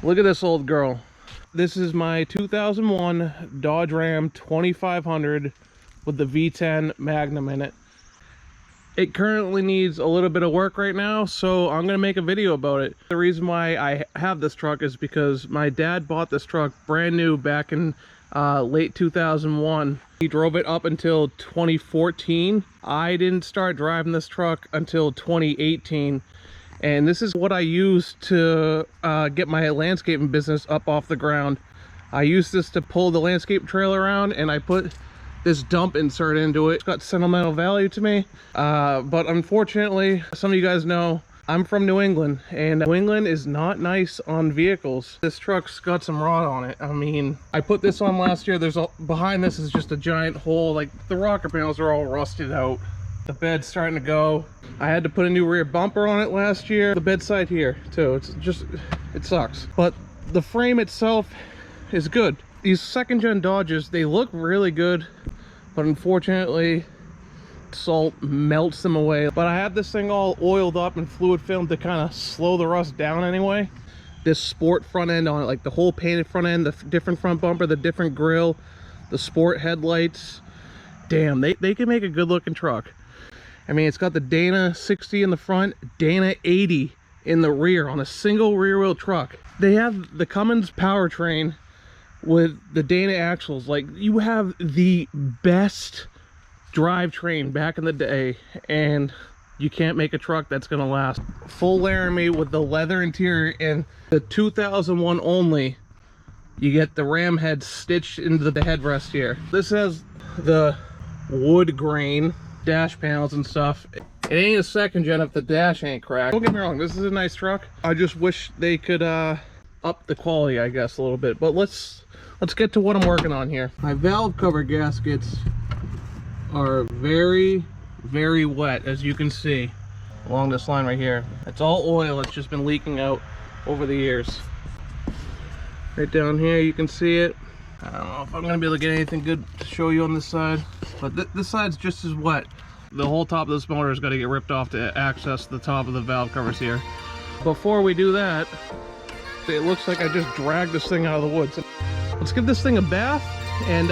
Look at this old girl. This is my 2001 Dodge Ram 2500 with the V10 Magnum in it. It currently needs a little bit of work right now, so I'm gonna make a video about it. The reason why I have this truck is because my dad bought this truck brand new back in late 2001. He drove it up until 2014. I didn't start driving this truck until 2018. And this is what I use to get my landscaping business up off the ground. I use this to pull the landscape trailer around, and I put this dump insert into it. It's got sentimental value to me, but unfortunately, some of you guys know I'm from New England, and New England is not nice on vehicles. This truck's got some rot on it. I mean, I put this on last year. Behind this is just a giant hole. Like, the rocker panels are all rusted out. The bed's starting to go. I had to put a new rear bumper on it last year. The bedside here too. It sucks. But the frame itself is good. These second gen Dodges, they look really good, but unfortunately salt melts them away. But I had this thing all oiled up and fluid filmed to kind of slow the rust down anyway. This sport front end on it, like the whole painted front end, the different front bumper, the different grille, the sport headlights. Damn, they can make a good looking truck. I mean, it's got the Dana 60 in the front, Dana 80 in the rear on a single rear wheel truck. They have the Cummins powertrain with the Dana axles. Like, you have the best drivetrain back in the day, and you can't make a truck that's gonna last. Full Laramie with the leather interior, and the 2001 only, you get the ram head stitched into the headrest here. This has the wood grain dash panels and stuff. It ain't a second gen if the dash ain't cracked. Don't get me wrong, this is a nice truck. I just wish they could up the quality, I guess, a little bit. But let's get to what I'm working on here. My valve cover gaskets are very, very wet, as you can see along this line right here. It's all oil. It's just been leaking out over the years. Right down here you can see it. I don't know if I'm gonna be able to get anything good to show you on this side, but this side's just as wet. The whole top of this motor is gonna get ripped off to access the top of the valve covers here. Before we do that, it looks like I just dragged this thing out of the woods. Let's give this thing a bath and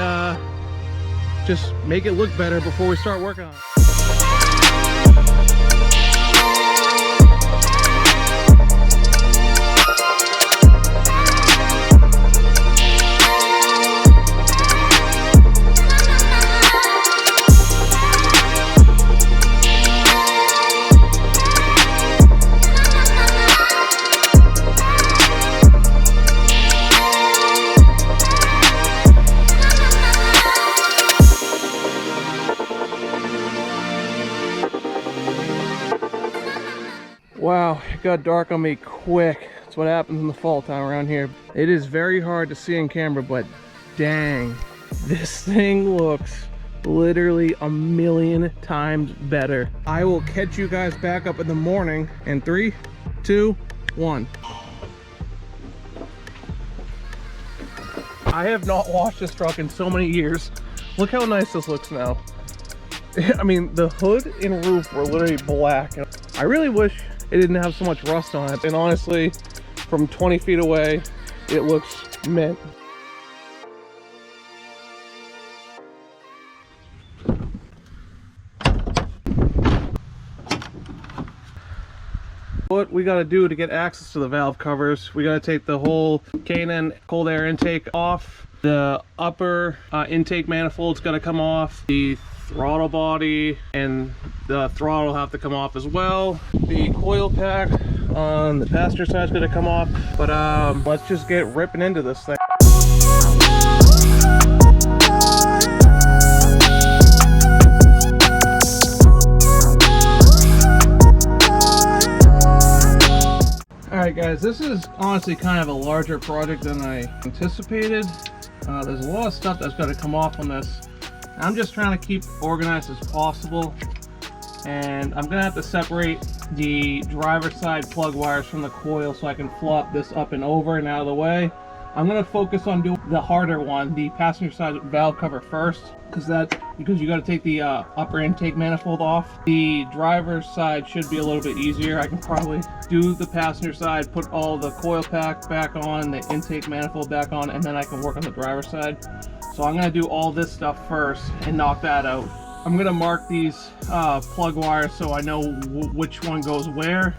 just make it look better before we start working on it. Wow, it got dark on me quick. That's what happens in the fall time around here. It is very hard to see in camera, but dang, this thing looks literally a million times better. I will catch you guys back up in the morning in 3, 2, 1. I have not washed this truck in so many years. Look how nice this looks now. I mean, the hood and roof were literally black. I really wish it didn't have so much rust on it, and honestly, from 20 feet away, it looks mint. What we gotta do to get access to the valve covers, we gotta take the whole K&N cold air intake off. The upper intake manifold's gotta come off. The throttle body and the throttle have to come off as well. The coil pack on the passenger side is going to come off, but let's just get ripping into this thing. Alright guys, this is honestly kind of a larger project than I anticipated. There's a lot of stuff that's got to come off on this. I'm just trying to keep organized as possible, and I'm gonna have to separate the driver's side plug wires from the coil so I can flop this up and over and out of the way. I'm gonna focus on doing the harder one, the passenger side valve cover first, because that because you got to take the upper intake manifold off. The driver's side should be a little bit easier. I can probably do the passenger side, put all the coil pack back on, the intake manifold back on, and then I can work on the driver's side. So I'm going to do all this stuff first and knock that out. I'm going to mark these plug wires so I know which one goes where.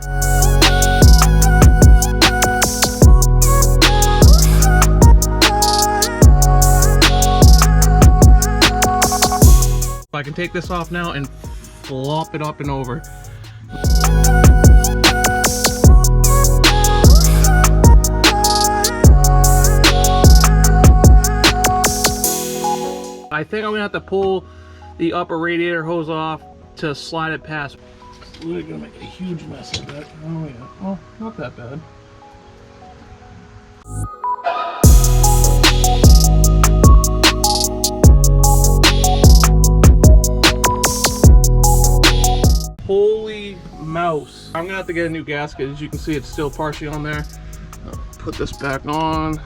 I can take this off now and flop it up and over. I think I'm gonna have to pull the upper radiator hose off to slide it past. It's really gonna make a huge mess of that. Oh yeah, well, not that bad. Holy mouse. I'm gonna have to get a new gasket. As you can see, it's still partially on there. I'll put this back on.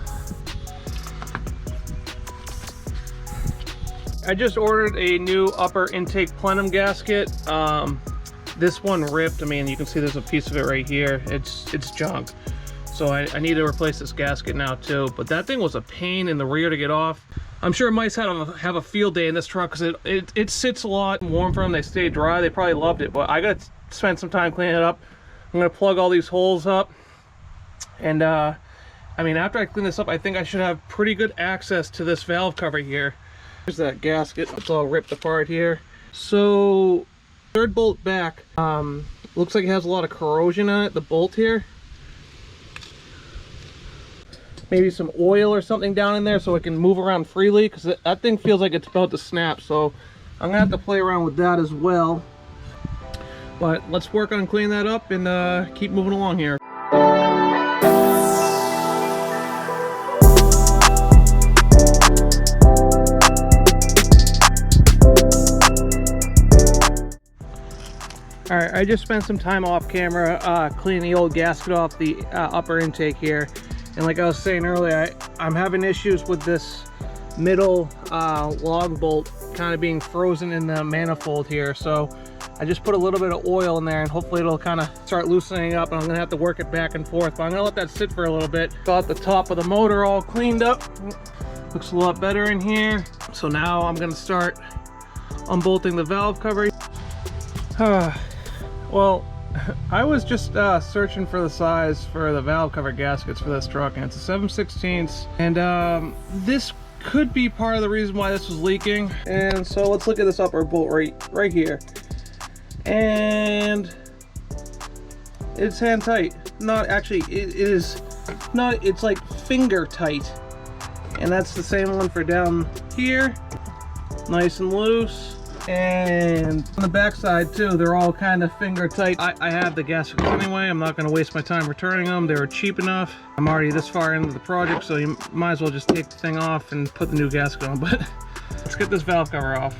I just ordered a new upper intake plenum gasket. This one ripped. I mean, you can see there's a piece of it right here. It's junk. So I need to replace this gasket now too. But that thing was a pain in the rear to get off. I'm sure mice have a field day in this truck because it sits a lot warm for them. They stay dry. They probably loved it, but I got to spend some time cleaning it up. I'm going to plug all these holes up. And I mean, after I clean this up, I think I should have pretty good access to this valve cover here. Here's that gasket. It's all ripped apart here. So third bolt back, looks like it has a lot of corrosion on it, the bolt here. Maybe some oil or something down in there so it can move around freely, because that thing feels like it's about to snap. So I'm gonna have to play around with that as well. But let's work on cleaning that up and keep moving along here. All right, I just spent some time off camera cleaning the old gasket off the upper intake here. And like I was saying earlier, I'm having issues with this middle log bolt kind of being frozen in the manifold here. So I just put a little bit of oil in there and hopefully it'll kind of start loosening up, and I'm gonna have to work it back and forth. But I'm gonna let that sit for a little bit. Got the top of the motor all cleaned up. Looks a lot better in here. So now I'm gonna start unbolting the valve cover. Well, I was just searching for the size for the valve cover gaskets for this truck, and it's a 7/16, and this could be part of the reason why this was leaking. And so let's look at this upper bolt right here, and it's hand tight. Not actually, it is not, it's like finger tight, and that's the same one for down here, nice and loose. And on the back side too, they're all kind of finger tight. I have the gaskets anyway. I'm not going to waste my time returning them. They were cheap enough. I'm already this far into the project, so you might as well just take the thing off and put the new gasket on. But let's get this valve cover off.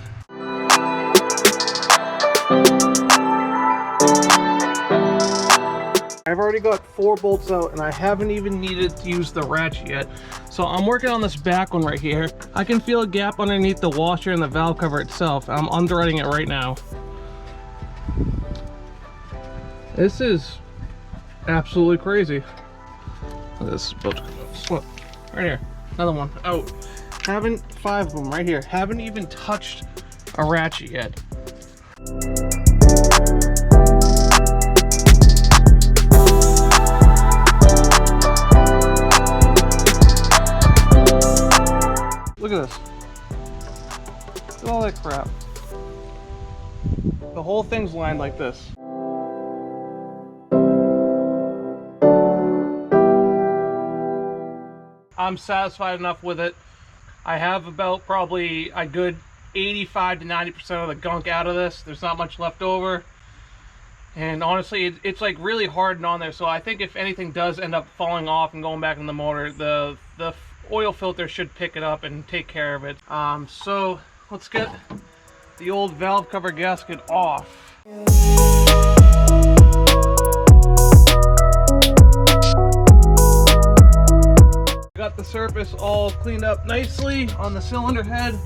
I've already got 4 bolts out and I haven't even needed to use the ratchet yet. So I'm working on this back one right here. I can feel a gap underneath the washer and the valve cover itself. I'm underwriting it right now. This is absolutely crazy. This is about to come out. Right here, another one out. Haven't 5 of them right here. Haven't even touched a ratchet yet. Look at this. Look at all that crap. The whole thing's lined like this. I'm satisfied enough with it. I have about probably a good 85 to 90% of the gunk out of this. There's not much left over. And honestly, it's like really hardened on there. So I think if anything does end up falling off and going back in the motor, the oil filter should pick it up and take care of it. So let's get the old valve cover gasket off. Got the surface all cleaned up nicely on the cylinder head.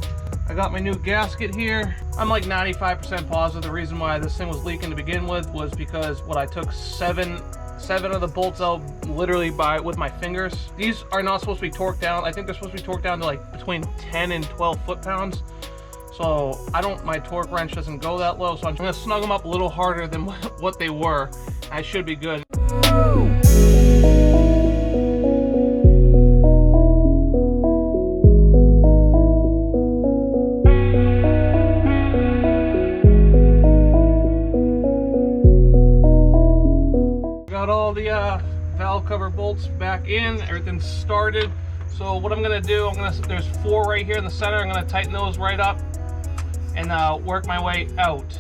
I got my new gasket here. I'm like 95% positive the reason why this thing was leaking to begin with was because I took seven of the bolts out literally with my fingers. These are not supposed to be torqued down. I think they're supposed to be torqued down to like between 10 and 12 foot-pounds. So my torque wrench doesn't go that low. So I'm gonna snug them up a little harder than what they were. I should be good. Got all the valve cover bolts back in, everything's started. So what I'm gonna do, there's 4 right here in the center. I'm gonna tighten those right up and work my way out.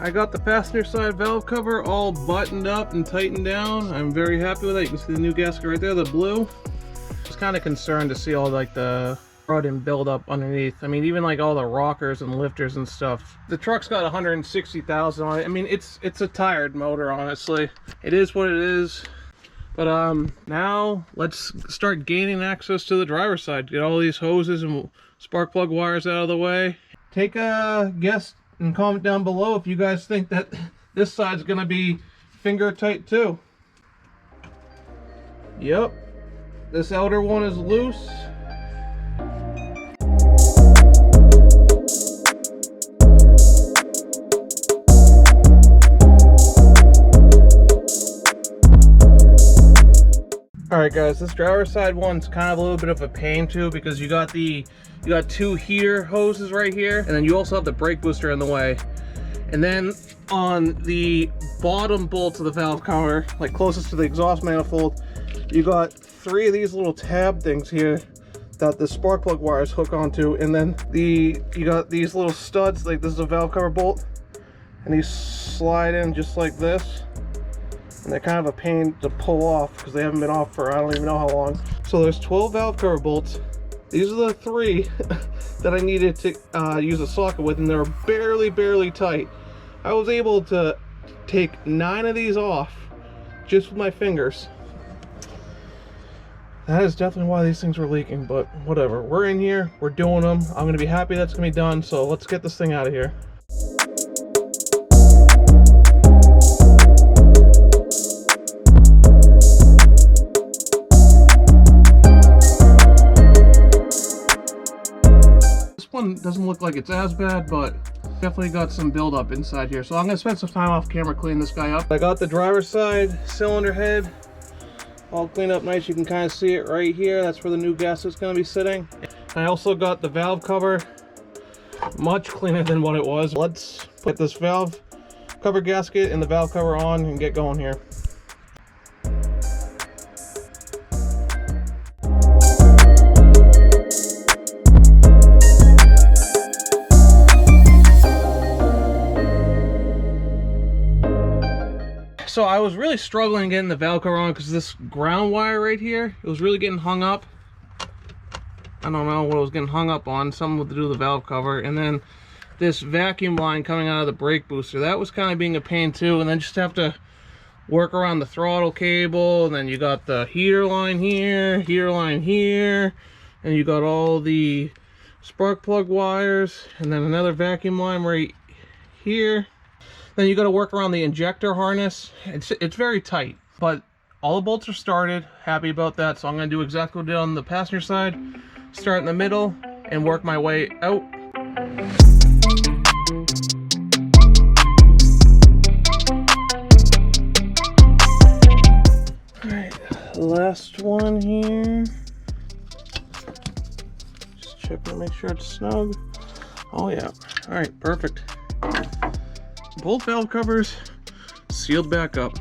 I got the passenger side valve cover all buttoned up and tightened down. I'm very happy with it. You can see the new gasket right there, the blue. I was kind of concerned to see all like the rut and build up underneath. I mean, even like all the rockers and lifters and stuff. The truck's got 160,000 on it. I mean, it's a tired motor, honestly. It is what it is. But now let's start gaining access to the driver's side. Get all these hoses and spark plug wires out of the way. Take a guess and comment down below if you guys think that this side's gonna be finger tight too. Yep, this outer one is loose. Alright guys, this driver's side one's kind of a little bit of a pain too, because you got 2 heater hoses right here, and then you also have the brake booster in the way. And then on the bottom bolts of the valve cover, like closest to the exhaust manifold, you got 3 of these little tab things here that the spark plug wires hook onto, and then you got these little studs, like this is a valve cover bolt, and these slide in just like this. And they're kind of a pain to pull off because they haven't been off for I don't even know how long. So there's 12 valve cover bolts. These are the 3 that I needed to use a socket with, and they're barely tight. I was able to take 9 of these off just with my fingers. That is definitely why these things were leaking, but whatever. We're in here, we're doing them. I'm gonna be happy that's gonna be done, so let's get this thing out of here. Doesn't look like it's as bad, but definitely got some buildup inside here. So I'm gonna spend some time off camera cleaning this guy up. I got the driver's side cylinder head all cleaned up nice. You can kind of see it right here. That's where the new gasket's gonna be sitting. I also got the valve cover much cleaner than what it was. Let's put this valve cover gasket and the valve cover on and get going here. So I was really struggling getting the valve cover on because this ground wire right here, it was really getting hung up. I don't know what it was getting hung up on, something to do with the valve cover. And then this vacuum line coming out of the brake booster, that was kind of being a pain too. And then just have to work around the throttle cable. And then you got the heater line here, and you got all the spark plug wires, and then another vacuum line right here. Then you got to work around the injector harness. It's very tight, but all the bolts are started. Happy about that. So I'm going to do exactly what I did on the passenger side. Start in the middle and work my way out. Alright, last one here. Just check to make sure it's snug. Oh yeah. Alright, perfect. Both valve covers sealed back up.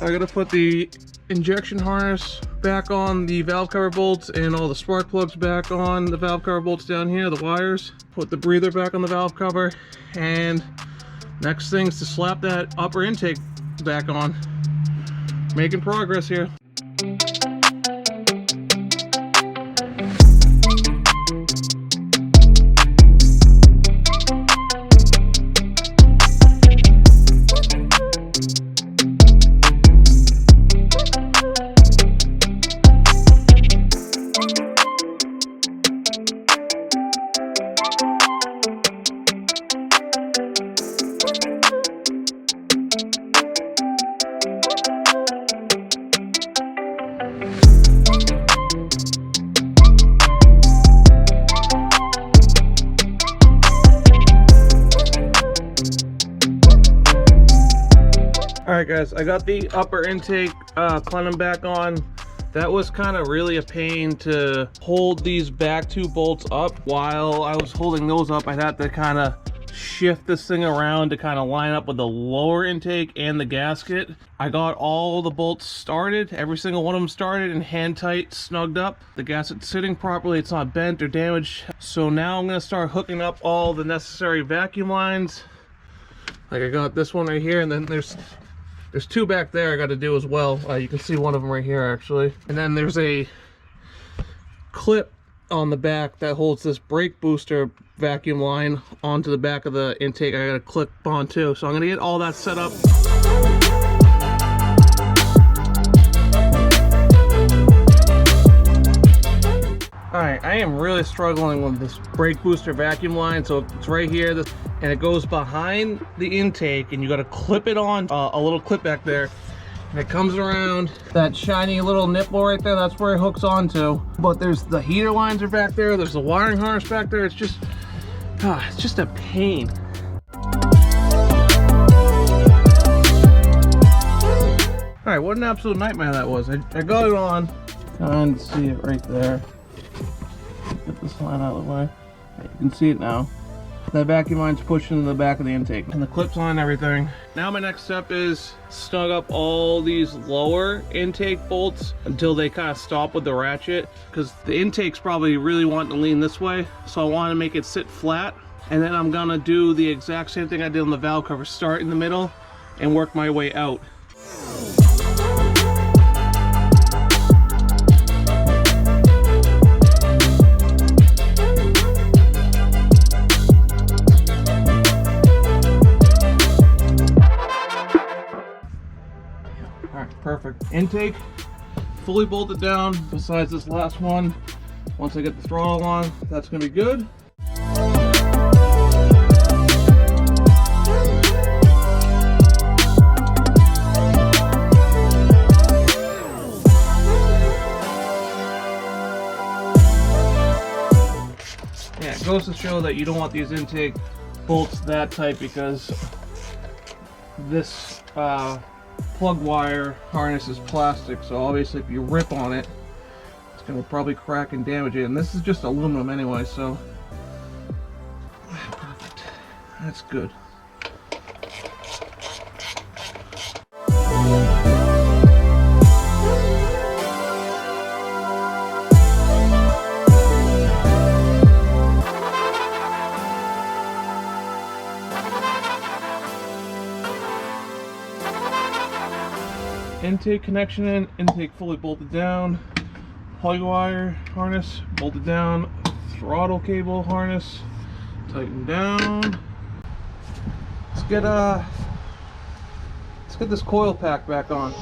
I gotta put the injection harness back on the valve cover bolts and all the spark plugs back on the valve cover bolts down here, the wires. Put the breather back on the valve cover, and next thing is to slap that upper intake back on. Making progress here. Alright guys, I got the upper intake plenum back on. That was kind of really a pain to hold these back two bolts up. While I was holding those up, I'd have to kind of shift this thing around to kind of line up with the lower intake and the gasket. I got all the bolts started, every single one of them started and hand tight, snugged up. The gasket's sitting properly, it's not bent or damaged. So now I'm going to start hooking up all the necessary vacuum lines. Like I got this one right here, and then there's two back there I got to do as well. You can see one of them right here actually. And then there's a clip on the back that holds this brake booster vacuum line onto the back of the intake. I got to clip on too. So I'm going to get all that set up. Alright, I am really struggling with this brake booster vacuum line. So it's right here, and it goes behind the intake, and you got to clip it on a little clip back there, and it comes around that shiny little nipple right there. That's where it hooks onto. But there's the heater lines are back there, there's the wiring harness back there. It's just a pain. All right, what an absolute nightmare that was. I got it on, kind of see it right there. Get this line out of the way. You can see it now. That vacuum line's pushed into the back of the intake, and the clips on and everything. Now my next step is snug up all these lower intake bolts until they kind of stop with the ratchet, because the intake's probably really wanting to lean this way, so I want to make it sit flat. And then I'm gonna do the exact same thing I did on the valve cover, start in the middle and work my way out. Perfect. Intake fully bolted down besides this last one. Once I get the throttle on, that's going to be good. Yeah, it goes to show that you don't want these intake bolts that tight, because this plug wire harness is plastic, so obviously if you rip on it, it's going to probably crack and damage it. And this is just aluminum anyway, so perfect. That's good. Intake connection in, intake fully bolted down, plug wire harness bolted down, throttle cable harness tightened down. Let's get this coil pack back on.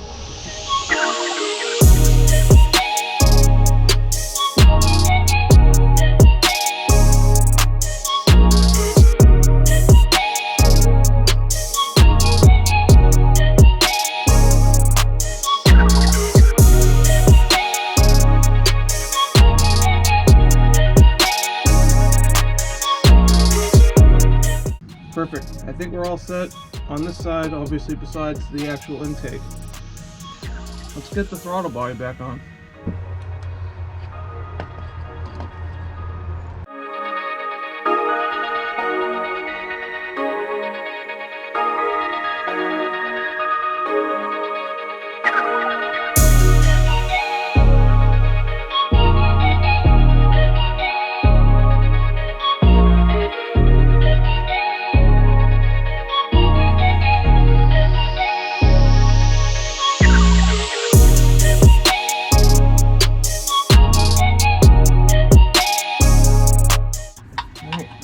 Perfect. I think we're all set on this side, obviously, besides the actual intake. Let's get the throttle body back on.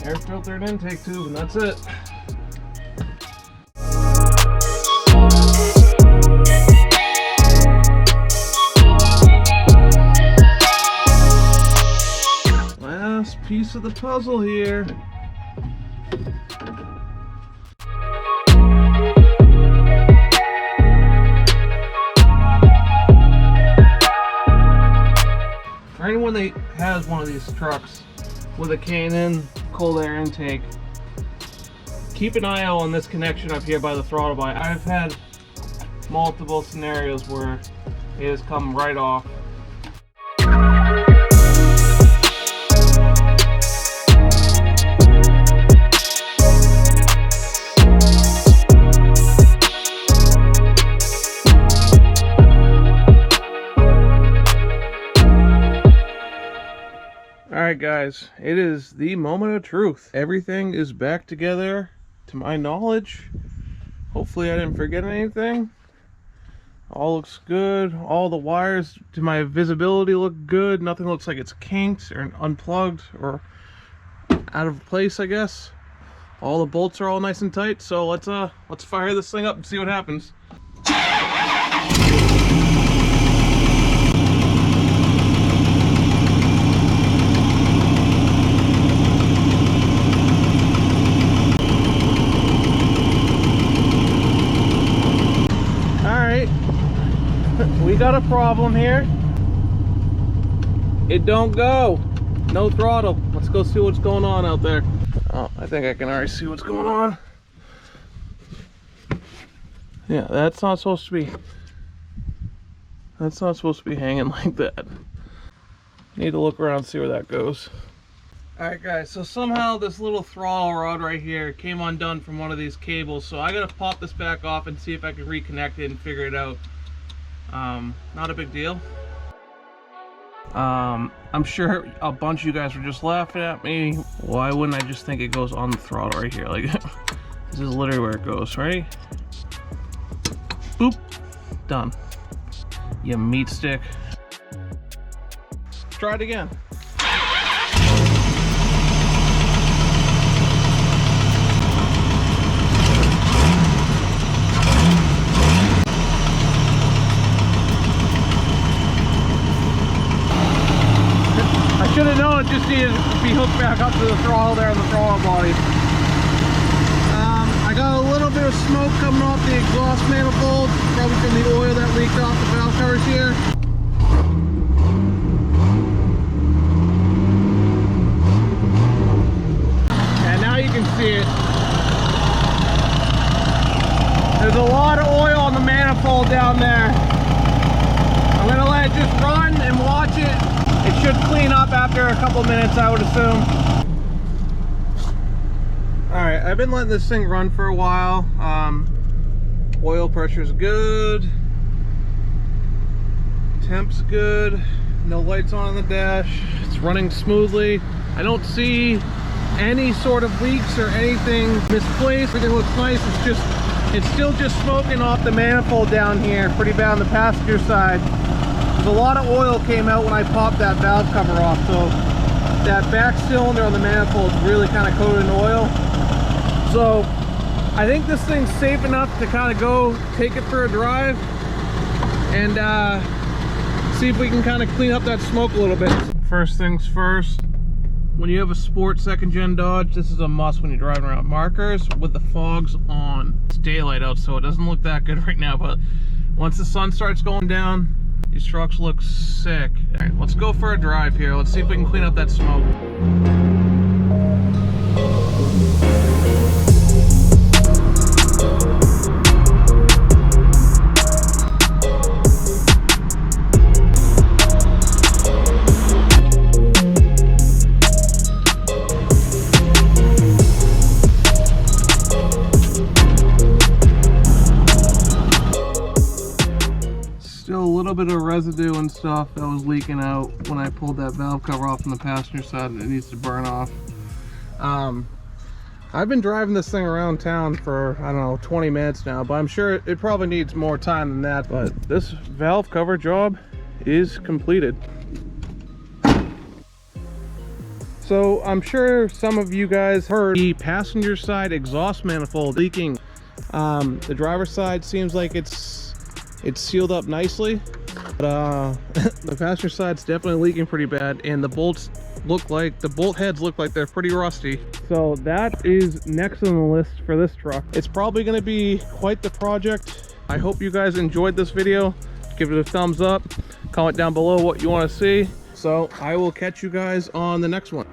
Air filter and intake tube, and that's it. Last piece of the puzzle here. For anyone that has one of these trucks with a K&N cold air intake, keep an eye out on this connection up here by the throttle body. I've had multiple scenarios where it has come right off. Alright guys, it is the moment of truth. Everything is back together to my knowledge. Hopefully I didn't forget anything. All looks good. All the wires to my visibility look good. Nothing looks like it's kinked or unplugged or out of place, I guess. All the bolts are all nice and tight, so let's fire this thing up and see what happens. We got a problem here. It don't go. No throttle. Let's go see what's going on out there. Oh, I think I can already see what's going on. Yeah, that's not supposed to be hanging like that. Need to look around and see where that goes. Alright guys, so somehow this little throttle rod right here came undone from one of these cables, so I gotta pop this back off and see if I can reconnect it and figure it out. Not a big deal. I'm sure a bunch of you guys were just laughing at me. Why wouldn't I just think it goes on the throttle right here? Like, this is literally where it goes, right? Boop. Done. You meat stick. Try it again. I should have known it just needed to be hooked back up to the throttle there on the throttle body. I got a little bit of smoke coming off the exhaust manifold, probably from the oil that leaked off the valve covers here. And now you can see it. There's a lot of oil on the manifold down there. I'm gonna let it just run and watch it. It should clean up after a couple minutes, I would assume. Alright, I've been letting this thing run for a while. Oil pressure's good. Temp's good. No lights on the dash. It's running smoothly. I don't see any sort of leaks or anything misplaced. Everything looks nice. It's still just smoking off the manifold down here, pretty bad on the passenger side. A lot of oil came out when I popped that valve cover off, so that back cylinder on the manifold is really kind of coated in oil. So I think this thing's safe enough to kind of go take it for a drive and see if we can kind of clean up that smoke a little bit. First things first, when you have a sport second gen Dodge, this is a must when you're driving around. Markers with the fogs on. It's daylight out, so it doesn't look that good right now, but once the sun starts going down, these trucks look sick. All right, let's go for a drive here. Let's see if we can clean up that smoke. Still a little bit of residue and stuff that was leaking out when I pulled that valve cover off on the passenger side, and it needs to burn off. I've been driving this thing around town for, I don't know, 20 minutes now, but I'm sure it probably needs more time than that. But this valve cover job is completed. So I'm sure some of you guys heard the passenger side exhaust manifold leaking. The driver's side seems like it's sealed up nicely, but the passenger side's definitely leaking pretty bad, and the bolt heads look like they're pretty rusty. So that is next on the list for this truck. It's probably going to be quite the project. I hope you guys enjoyed this video. Give it a thumbs up, comment down below what you want to see. So I will catch you guys on the next one.